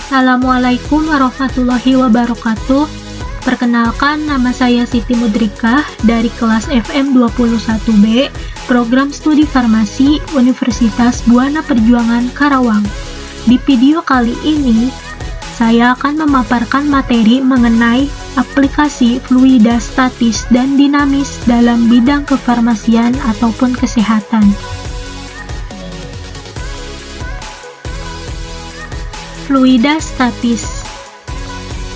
Assalamualaikum warahmatullahi wabarakatuh. Perkenalkan, nama saya Siti Mudrikah dari kelas FM 21B, Program Studi Farmasi Universitas Buana Perjuangan Karawang. Di video kali ini, saya akan memaparkan materi mengenai aplikasi fluida statis dan dinamis dalam bidang kefarmasian ataupun kesehatan. Fluida statis.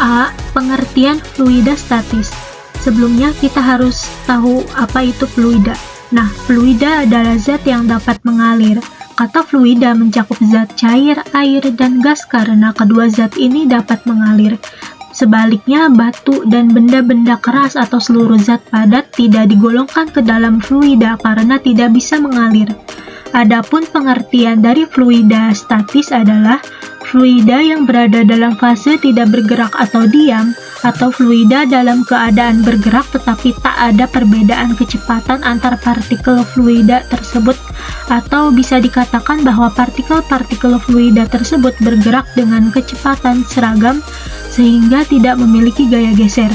A. Pengertian fluida statis. Sebelumnya kita harus tahu apa itu fluida. Nah, fluida adalah zat yang dapat mengalir. Kata fluida mencakup zat cair, air, dan gas karena kedua zat ini dapat mengalir. Sebaliknya, batu dan benda-benda keras atau seluruh zat padat tidak digolongkan ke dalam fluida karena tidak bisa mengalir. Adapun pengertian dari fluida statis adalah fluida yang berada dalam fase tidak bergerak atau diam, atau fluida dalam keadaan bergerak tetapi tak ada perbedaan kecepatan antar partikel fluida tersebut, atau bisa dikatakan bahwa partikel-partikel fluida tersebut bergerak dengan kecepatan seragam sehingga tidak memiliki gaya geser.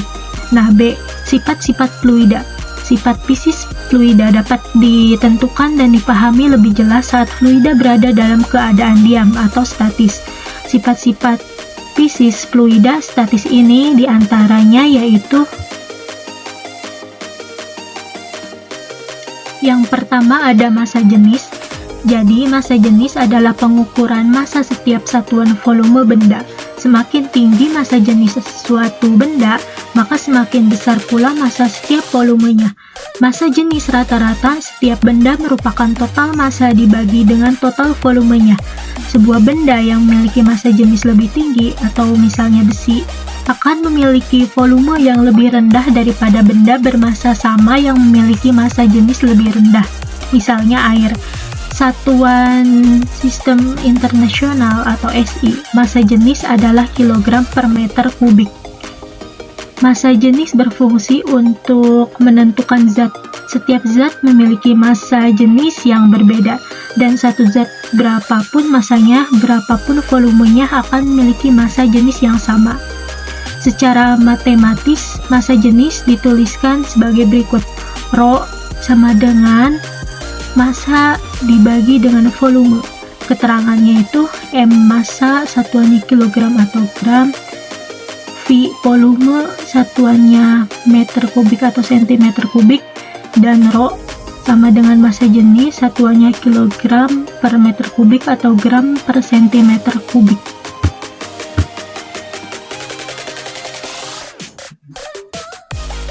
Nah, B. Sifat-sifat fluida. Sifat fisis fluida dapat ditentukan dan dipahami lebih jelas saat fluida berada dalam keadaan diam atau statis. Sifat-sifat fisis fluida statis ini diantaranya yaitu: yang pertama ada massa jenis. Jadi massa jenis adalah pengukuran massa setiap satuan volume benda. Semakin tinggi massa jenis suatu benda, maka semakin besar pula massa setiap volumenya. Massa jenis rata-rata setiap benda merupakan total massa dibagi dengan total volumenya. Sebuah benda yang memiliki massa jenis lebih tinggi, atau misalnya besi, akan memiliki volume yang lebih rendah daripada benda bermassa sama yang memiliki massa jenis lebih rendah. Misalnya air. Satuan Sistem Internasional atau SI, massa jenis adalah kilogram per meter kubik. Massa jenis berfungsi untuk menentukan zat. Setiap zat memiliki massa jenis yang berbeda, dan satu zat berapapun massanya, berapapun volumenya akan memiliki massa jenis yang sama. Secara matematis, massa jenis dituliskan sebagai berikut. Rho sama dengan massa dibagi dengan volume. Keterangannya itu M massa satuannya kilogram atau gram, V volume satuannya meter kubik atau sentimeter kubik, dan Rho sama dengan massa jenis satuannya kilogram per meter kubik atau gram per sentimeter kubik.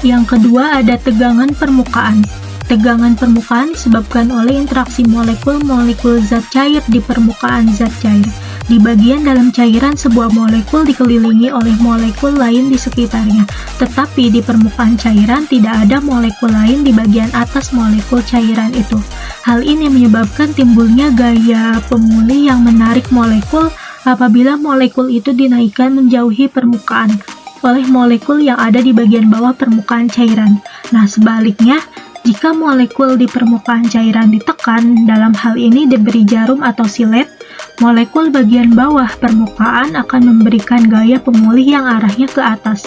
Yang kedua ada tegangan permukaan. Tegangan permukaan disebabkan oleh interaksi molekul-molekul zat cair di permukaan zat cair. Di bagian dalam cairan, sebuah molekul dikelilingi oleh molekul lain di sekitarnya, tetapi di permukaan cairan tidak ada molekul lain di bagian atas molekul cairan itu. Hal ini menyebabkan timbulnya gaya pemulih yang menarik molekul apabila molekul itu dinaikkan menjauhi permukaan oleh molekul yang ada di bagian bawah permukaan cairan. Nah, sebaliknya, jika molekul di permukaan cairan ditekan, dalam hal ini diberi jarum atau silet, molekul bagian bawah permukaan akan memberikan gaya pemulih yang arahnya ke atas,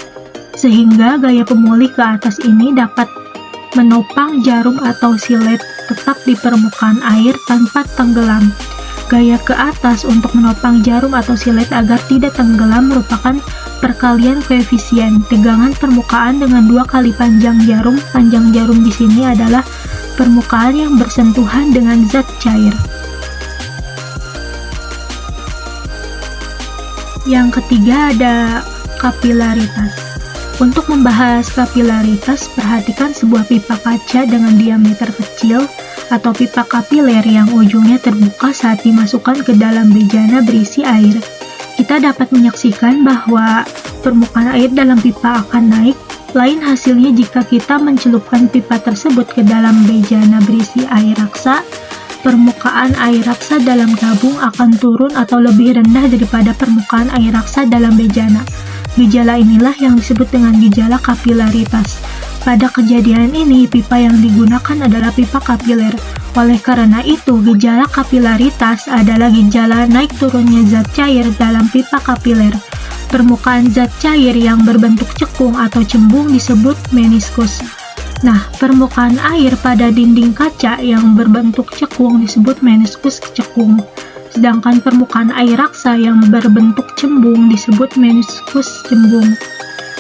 sehingga gaya pemulih ke atas ini dapat menopang jarum atau silet tetap di permukaan air tanpa tenggelam. Gaya ke atas untuk menopang jarum atau silet agar tidak tenggelam merupakan perkalian koefisien tegangan permukaan dengan 2 kali panjang jarum. Panjang jarum di sini adalah permukaan yang bersentuhan dengan zat cair. Yang ketiga ada kapilaritas. Untuk membahas kapilaritas, perhatikan sebuah pipa kaca dengan diameter kecil atau pipa kapiler yang ujungnya terbuka saat dimasukkan ke dalam bejana berisi air. Kita dapat menyaksikan bahwa permukaan air dalam pipa akan naik. Lain hasilnya jika kita mencelupkan pipa tersebut ke dalam bejana berisi air raksa, permukaan air raksa dalam tabung akan turun atau lebih rendah daripada permukaan air raksa dalam bejana. Gejala inilah yang disebut dengan gejala kapilaritas. Pada kejadian ini, pipa yang digunakan adalah pipa kapiler. Oleh karena itu, gejala kapilaritas adalah gejala naik turunnya zat cair dalam pipa kapiler. Permukaan zat cair yang berbentuk cekung atau cembung disebut meniskus. Nah, permukaan air pada dinding kaca yang berbentuk cekung disebut meniskus cekung. Sedangkan permukaan air raksa yang berbentuk cembung disebut meniskus cembung.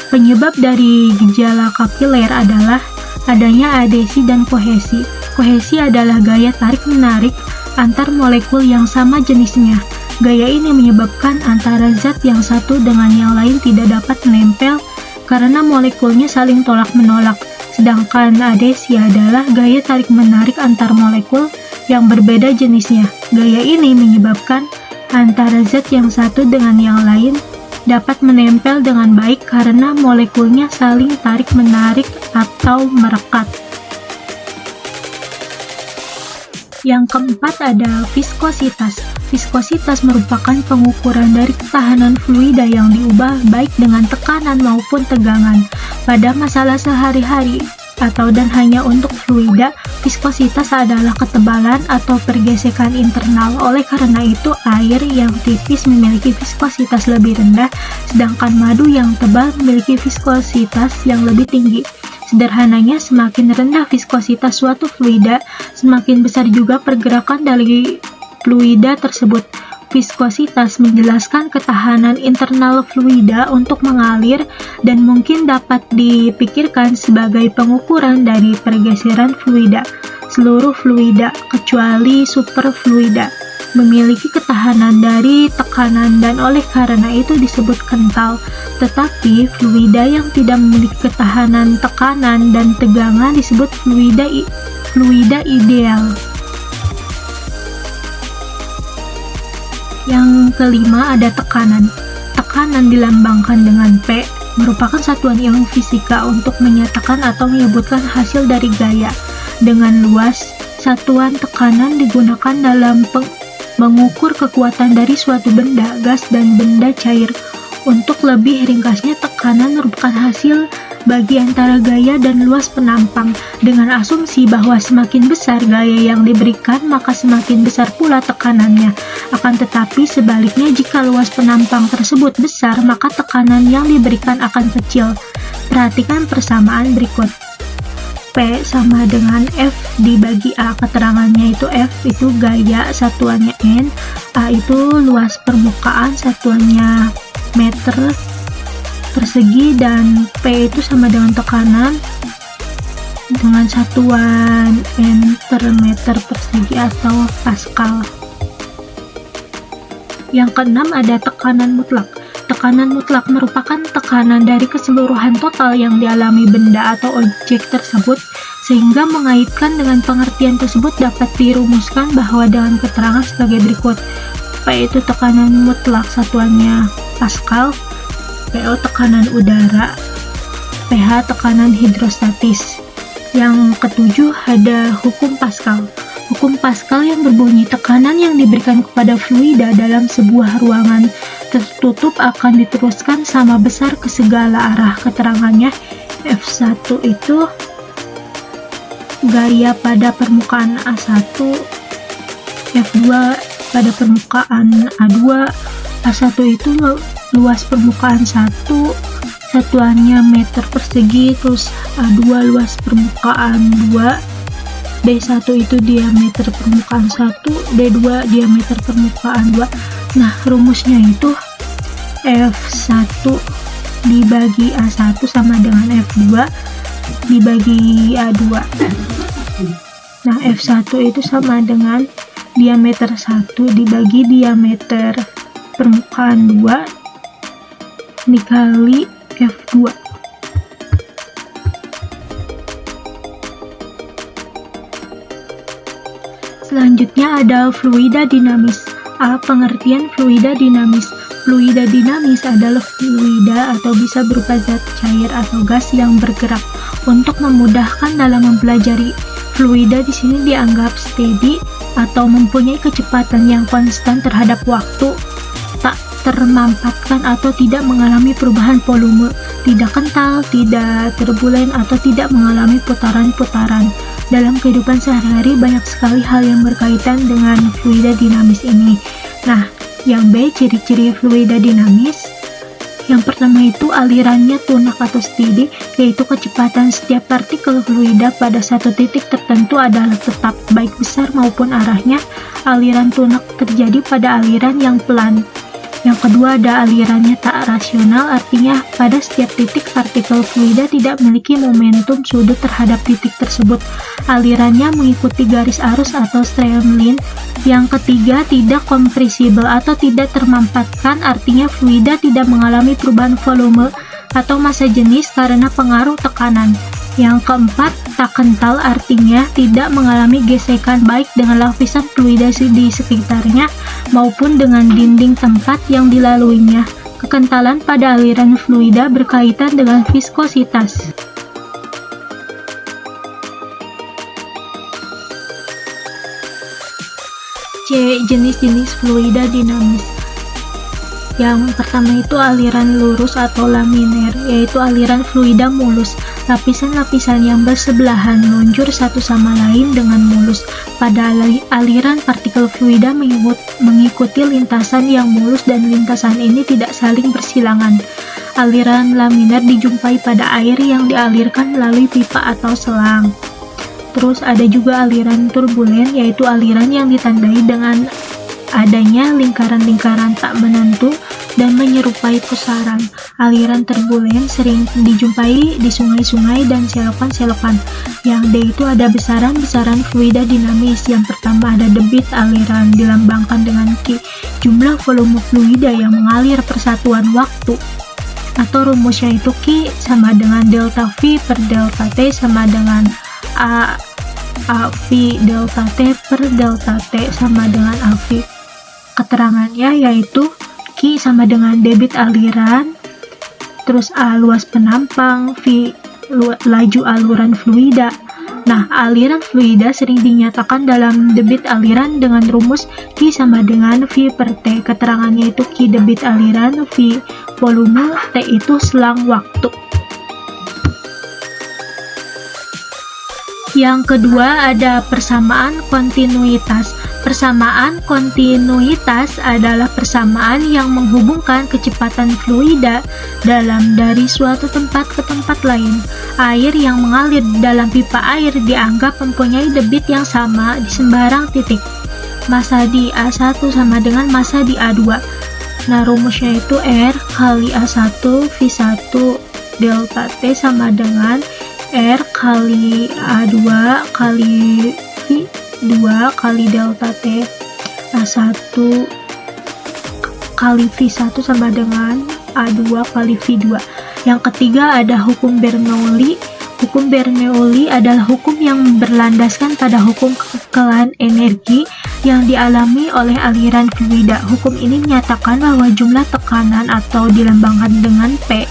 Penyebab dari gejala kapiler adalah adanya adesi dan kohesi. Kohesi adalah gaya tarik-menarik antar molekul yang sama jenisnya. Gaya ini menyebabkan antara zat yang satu dengan yang lain tidak dapat menempel karena molekulnya saling tolak-menolak. Sedangkan adesi adalah gaya tarik-menarik antar molekul yang berbeda jenisnya. Gaya ini menyebabkan antara zat yang satu dengan yang lain dapat menempel dengan baik karena molekulnya saling tarik-menarik atau merekat. Yang keempat ada viskositas. Viskositas merupakan pengukuran dari ketahanan fluida yang diubah baik dengan tekanan maupun tegangan pada masalah sehari-hari dan hanya untuk fluida. Viskositas adalah ketebalan atau pergesekan internal. Oleh karena itu, air yang tipis memiliki viskositas lebih rendah, sedangkan madu yang tebal memiliki viskositas yang lebih tinggi. Sederhananya, semakin rendah viskositas suatu fluida, semakin besar juga pergerakan dari fluida tersebut. Viskositas menjelaskan ketahanan internal fluida untuk mengalir dan mungkin dapat dipikirkan sebagai pengukuran dari pergeseran fluida. Seluruh fluida, kecuali superfluida, memiliki ketahanan dari tekanan dan oleh karena itu disebut kental. Tetapi fluida yang tidak memiliki ketahanan tekanan dan tegangan disebut fluida ideal. Yang kelima ada tekanan. Tekanan dilambangkan dengan P, merupakan satuan ilmu fisika untuk menyatakan atau menyebutkan hasil dari gaya. Dengan luas, satuan tekanan digunakan dalam mengukur kekuatan dari suatu benda, gas, dan benda cair. Untuk lebih ringkasnya, tekanan merupakan hasil bagi antara gaya dan luas penampang, dengan asumsi bahwa semakin besar gaya yang diberikan, maka semakin besar pula tekanannya. Akan tetapi sebaliknya, jika luas penampang tersebut besar, maka tekanan yang diberikan akan kecil. Perhatikan persamaan berikut. P sama dengan F dibagi A. Keterangannya itu F itu gaya, satuannya N, A itu luas permukaan, satuannya meter persegi, dan P itu sama dengan tekanan dengan satuan N per meter persegi atau Pascal. Yang keenam ada tekanan mutlak. Tekanan mutlak merupakan tekanan dari keseluruhan total yang dialami benda atau objek tersebut, sehingga mengaitkan dengan pengertian tersebut dapat dirumuskan bahwa dengan keterangan sebagai berikut. P itu tekanan mutlak, satuannya Pascal. PO tekanan udara, pH tekanan hidrostatis. Yang ketujuh ada hukum Pascal. Hukum Pascal yang berbunyi tekanan yang diberikan kepada fluida dalam sebuah ruangan tertutup akan diteruskan sama besar ke segala arah. Keterangannya F1 itu gaya pada permukaan A1, F2 pada permukaan A2, A1 itu luas permukaan 1, satuannya meter persegi, terus A2 luas permukaan 2, D1 itu diameter permukaan 1, D2 diameter permukaan 2. Nah, rumusnya itu F1 dibagi A1 sama dengan F2 dibagi A2. Nah, F1 itu sama dengan diameter 1 dibagi diameter permukaan 2 dikali F2. Selanjutnya ada fluida dinamis. A. Pengertian fluida dinamis. Fluida dinamis adalah fluida atau bisa berupa zat cair atau gas yang bergerak. Untuk memudahkan dalam mempelajari, fluida di sini dianggap steady atau mempunyai kecepatan yang konstan terhadap waktu, tak termampatkan atau tidak mengalami perubahan volume, tidak kental, tidak turbulen, atau tidak mengalami putaran-putaran. dalam kehidupan sehari-hari banyak sekali hal yang berkaitan dengan fluida dinamis ini. Nah, yang B, ciri-ciri fluida dinamis. Yang pertama itu alirannya tunak atau steady, yaitu kecepatan setiap partikel fluida pada satu titik tertentu adalah tetap, baik besar maupun arahnya. Aliran tunak terjadi pada aliran yang pelan. Yang kedua ada alirannya tak rasional, artinya pada setiap titik partikel fluida tidak memiliki momentum sudut terhadap titik tersebut. Alirannya mengikuti garis arus atau streamline. Yang ketiga tidak kompresibel atau tidak termampatkan, artinya fluida tidak mengalami perubahan volume atau massa jenis karena pengaruh tekanan. Yang keempat, tak kental, artinya tidak mengalami gesekan baik dengan lapisan fluida di sekitarnya maupun dengan dinding tempat yang dilaluinya. Kekentalan pada aliran fluida berkaitan dengan viskositas. C. Jenis-jenis fluida dinamis. Yang pertama itu aliran lurus atau laminer, yaitu aliran fluida mulus. Lapisan-lapisan yang bersebelahan meluncur satu sama lain dengan mulus. Pada aliran partikel fluida mengikuti lintasan yang mulus dan lintasan ini tidak saling bersilangan. Aliran laminer dijumpai pada air yang dialirkan melalui pipa atau selang. Terus ada juga aliran turbulen, yaitu aliran yang ditandai dengan adanya lingkaran-lingkaran tak menentu dan menyerupai pusaran. Aliran turbulen sering dijumpai di sungai-sungai dan selokan-selokan. Yang D itu ada besaran-besaran fluida dinamis. Yang pertama ada debit aliran, dilambangkan dengan Q, jumlah volume fluida yang mengalir persatuan waktu. Atau rumusnya itu Q sama dengan delta V per delta T sama dengan A V delta T per delta T sama dengan AV. Keterangannya yaitu Q sama dengan debit aliran, terus A luas penampang, V laju aluran fluida. Nah, aliran fluida sering dinyatakan dalam debit aliran dengan rumus Q sama dengan V per T. Keterangannya itu Q debit aliran, V volume, T itu selang waktu. Yang kedua ada persamaan kontinuitas. Persamaan kontinuitas adalah persamaan yang menghubungkan kecepatan fluida dari suatu tempat ke tempat lain. Air yang mengalir dalam pipa air dianggap mempunyai debit yang sama di sembarang titik. Massa di A1 sama dengan massa di A2. Nah, rumusnya itu R kali A1 V1 delta T sama dengan R kali A2 kali V2 kali delta T. A1 kali V1 sama dengan A2 kali V2. Yang ketiga ada hukum Bernoulli. Hukum Bernoulli adalah hukum yang berlandaskan pada hukum kekekalan energi yang dialami oleh aliran fluida. Hukum ini menyatakan bahwa jumlah tekanan atau dilambangkan dengan P,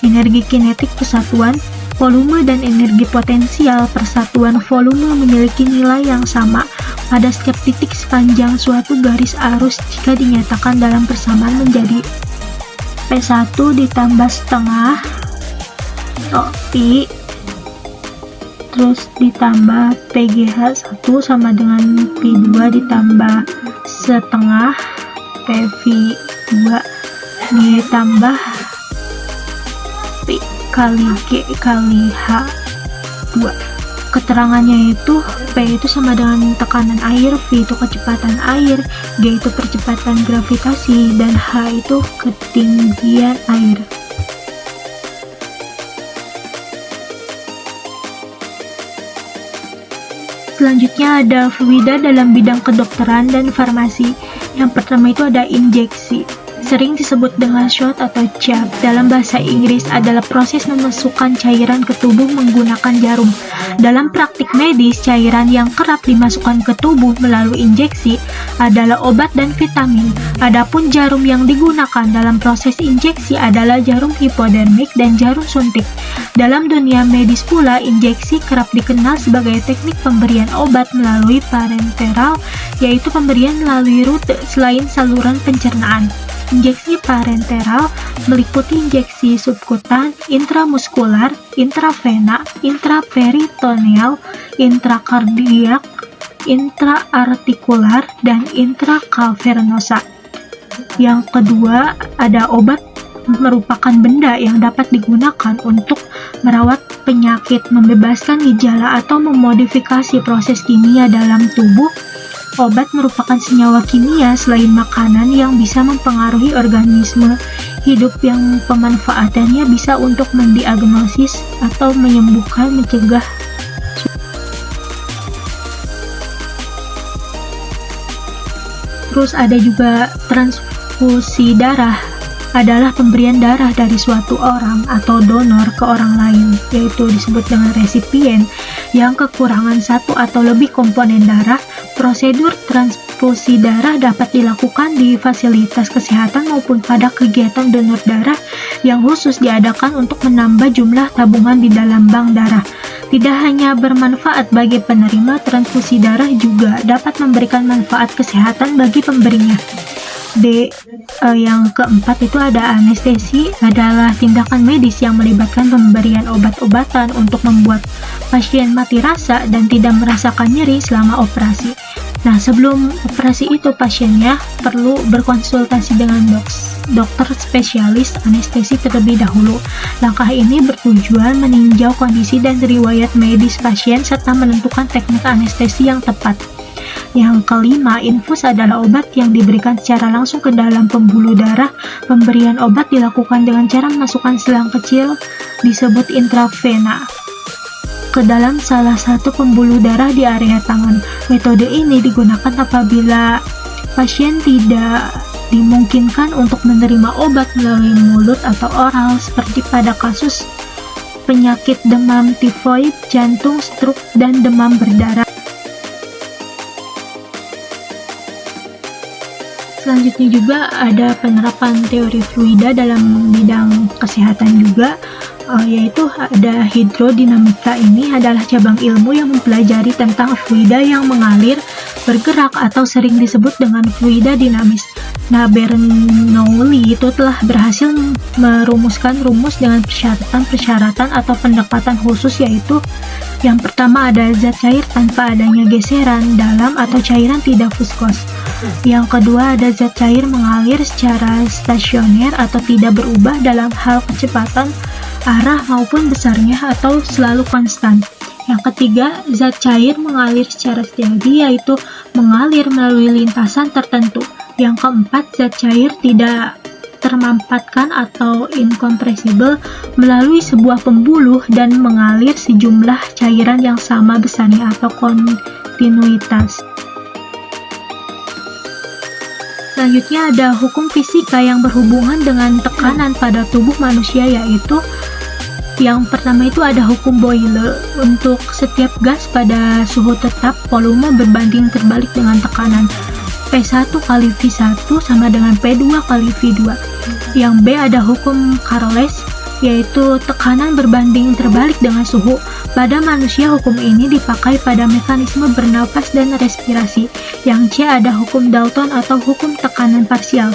energi kinetik persatuan volume, dan energi potensial persatuan volume memiliki nilai yang sama pada setiap titik sepanjang suatu garis arus jika dinyatakan dalam persamaan menjadi P1 ditambah setengah Pi terus ditambah PGH 1 sama dengan P2 ditambah setengah PV2 ditambah P kali G kali H2. Keterangannya itu P itu sama dengan tekanan air, V itu kecepatan air, G itu percepatan gravitasi, dan H itu ketinggian air. Selanjutnya ada fluida dalam bidang kedokteran dan farmasi. Yang pertama itu ada injeksi. Sering disebut dengan shot atau jab. Dalam bahasa Inggris adalah proses memasukkan cairan ke tubuh menggunakan jarum. Dalam praktik medis, cairan yang kerap dimasukkan ke tubuh melalui injeksi adalah obat dan vitamin. Adapun jarum yang digunakan dalam proses injeksi adalah jarum hipodermik dan jarum suntik. Dalam dunia medis pula, injeksi kerap dikenal sebagai teknik pemberian obat melalui parenteral, yaitu pemberian melalui rute selain saluran pencernaan. Injeksi parenteral meliputi injeksi subkutan, intramuskular, intravena, intraperitoneal, intrakardiak, intraartikular, dan intracavernosa. Yang kedua, ada obat merupakan benda yang dapat digunakan untuk merawat penyakit, membebaskan gejala, atau memodifikasi proses kimia dalam tubuh. Obat merupakan senyawa kimia selain makanan yang bisa mempengaruhi organisme hidup yang pemanfaatannya bisa untuk mendiagnosis atau menyembuhkan, mencegah. Terus ada juga transfusi darah, adalah pemberian darah dari suatu orang atau donor ke orang lain, yaitu disebut dengan resipien yang kekurangan satu atau lebih komponen darah. Prosedur transfusi darah dapat dilakukan di fasilitas kesehatan maupun pada kegiatan donor darah yang khusus diadakan untuk menambah jumlah tabungan di dalam bank darah. Tidak hanya bermanfaat bagi penerima, transfusi darah juga dapat memberikan manfaat kesehatan bagi pemberinya. Yang keempat itu ada anestesi, adalah tindakan medis yang melibatkan pemberian obat-obatan untuk membuat pasien mati rasa dan tidak merasakan nyeri selama operasi. Nah, sebelum operasi itu pasiennya perlu berkonsultasi dengan dokter spesialis anestesi terlebih dahulu. Langkah ini bertujuan meninjau kondisi dan riwayat medis pasien serta menentukan teknik anestesi yang tepat. Yang kelima, infus adalah obat yang diberikan secara langsung ke dalam pembuluh darah. Pemberian obat dilakukan dengan cara memasukkan selang kecil disebut intravena ke dalam salah satu pembuluh darah di area tangan. Metode ini digunakan apabila pasien tidak dimungkinkan untuk menerima obat melalui mulut atau oral, seperti pada kasus penyakit demam tifoid, jantung, stroke, dan demam berdarah. Selanjutnya juga ada penerapan teori fluida dalam bidang kesehatan juga, yaitu ada hidrodinamika. Ini adalah cabang ilmu yang mempelajari tentang fluida yang mengalir, bergerak, atau sering disebut dengan fluida dinamis. Nah, Bernoulli itu telah berhasil merumuskan rumus dengan persyaratan-persyaratan atau pendekatan khusus, yaitu yang pertama ada zat cair tanpa adanya geseran dalam atau cairan tidak viskos. Yang kedua ada zat cair mengalir secara stasioner atau tidak berubah dalam hal kecepatan, arah maupun besarnya atau selalu konstan. Yang ketiga, zat cair mengalir secara stadi, yaitu mengalir melalui lintasan tertentu. Yang keempat, zat cair tidak termampatkan atau incompressible melalui sebuah pembuluh dan mengalir sejumlah cairan yang sama besarnya atau kontinuitas. Selanjutnya ada hukum fisika yang berhubungan dengan tekanan pada tubuh manusia, yaitu yang pertama itu ada hukum Boyle. Untuk setiap gas pada suhu tetap, volume berbanding terbalik dengan tekanan. P1 kali V1 sama dengan P2 kali V2. Yang B ada hukum Charles, yaitu tekanan berbanding terbalik dengan suhu. Pada manusia hukum ini dipakai pada mekanisme bernafas dan respirasi. Yang C ada hukum Dalton atau hukum tekanan parsial,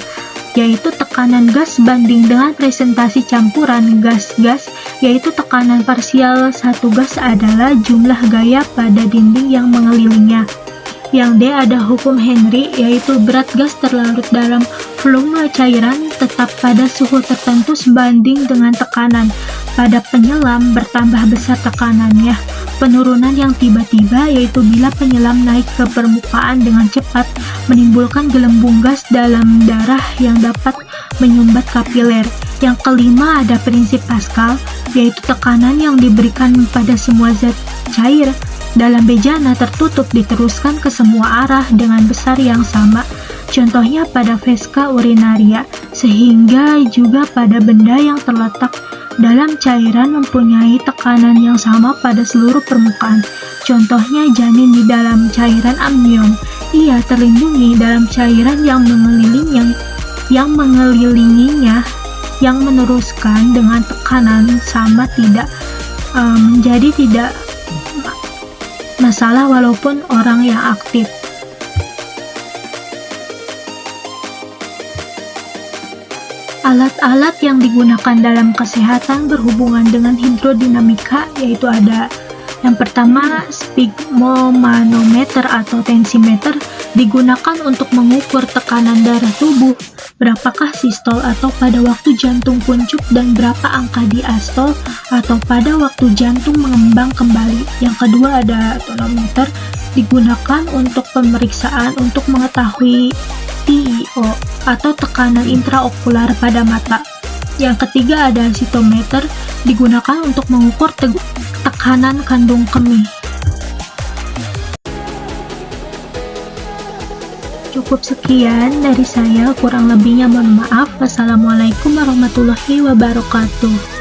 yaitu tekanan gas banding dengan presentasi campuran gas-gas, yaitu tekanan parsial satu gas adalah jumlah gaya pada dinding yang mengelilinginya. Yang D ada hukum Henry, yaitu berat gas terlarut dalam volume cairan tetap pada suhu tertentu sebanding dengan tekanan. Pada penyelam bertambah besar tekanannya. Penurunan yang tiba-tiba, yaitu bila penyelam naik ke permukaan dengan cepat, menimbulkan gelembung gas dalam darah yang dapat menyumbat kapiler. Yang kelima ada prinsip Pascal, yaitu tekanan yang diberikan pada semua zat cair dalam bejana tertutup diteruskan ke semua arah dengan besar yang sama. Contohnya pada vesca urinaria, sehingga juga pada benda yang terletak dalam cairan mempunyai tekanan yang sama pada seluruh permukaan. Contohnya janin di dalam cairan amnion, ia terlindungi dalam cairan yang mengelilinginya, yang meneruskan dengan tekanan sama menjadi tidak masalah walaupun orang yang aktif. Alat-alat yang digunakan dalam kesehatan berhubungan dengan hidrodinamika yaitu ada yang pertama, sphygmomanometer atau tensimeter digunakan untuk mengukur tekanan darah tubuh, berapakah sistol atau pada waktu jantung kuncup dan berapa angka diastol atau pada waktu jantung mengembang kembali. Yang kedua ada tonometer digunakan untuk pemeriksaan untuk mengetahui TiO atau tekanan intraokular pada mata. Yang ketiga ada sitometer digunakan untuk mengukur tekanan kandung kemih. Cukup sekian dari saya, kurang lebihnya mohon maaf. Wassalamualaikum warahmatullahi wabarakatuh.